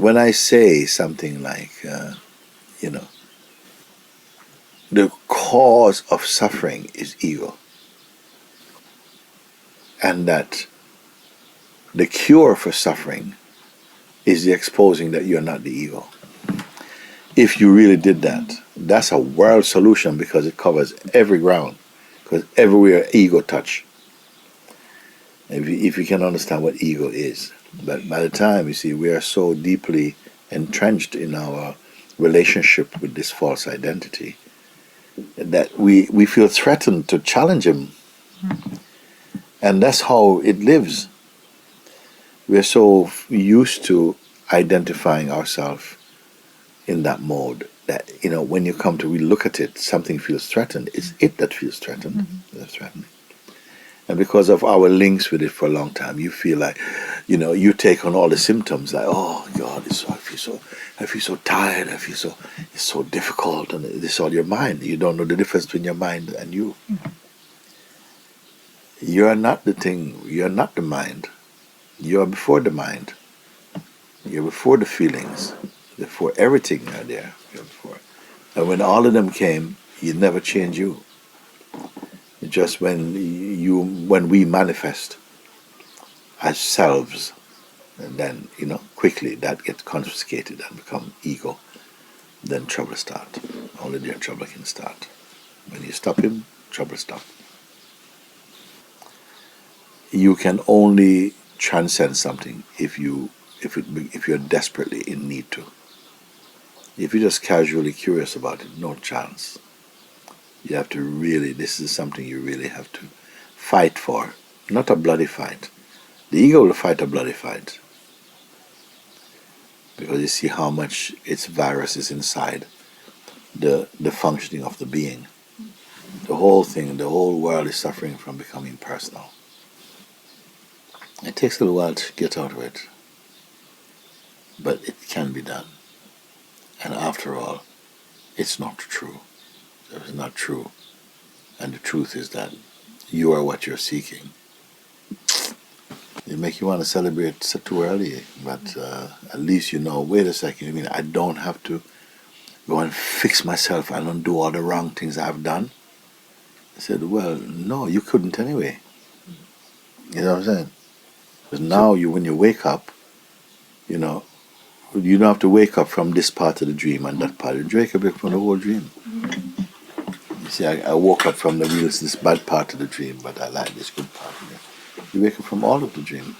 when I say something like, the cause of suffering is ego, and that the cure for suffering is the exposing that you're not the ego. If you really did that, that's a world solution because it covers every ground, because everywhere ego touch. If you can understand what ego is. But by the time, you see, we are so deeply entrenched in our relationship with this false identity that we feel threatened to challenge him. And that's how it lives. We're so used to identifying ourselves in that mode that, when you come to really look at it, something feels threatened. It's it that feels threatened. That's threatening. And because of our links with it for a long time, you feel like, you take on all the symptoms, like, oh God, I feel so tired, it's so difficult, and it's all your mind. You don't know the difference between your mind and you. You are not the thing, you are not the mind. You are before the mind. You're before the feelings, before everything are there. You're before. And when all of them came, you never change you. Just when we manifest as selves, and then quickly that gets confiscated and become ego, then trouble start. Only there trouble can start. When you stop him, trouble stop. You can only transcend something if you're desperately in need to. If you're just casually curious about it, no chance. You have to really, this is something you really have to fight for. Not a bloody fight. The ego will fight a bloody fight. Because you see how much its virus is inside the functioning of the being. The whole thing, the whole world is suffering from becoming personal. It takes a little while to get out of it. But it can be done. And after all, it's not true. It's not true. And the truth is that you are what you're seeking. It makes you want to celebrate too early, but at least wait a second, I don't have to go and fix myself and undo all the wrong things I've done. I said, well, no, you couldn't anyway. You know what I'm saying? Because now when you wake up, you don't have to wake up from this part of the dream and that part. You wake up from the whole dream. You see, I woke up from this bad part of the dream, but I like this good part of it. You wake up from all of the dream.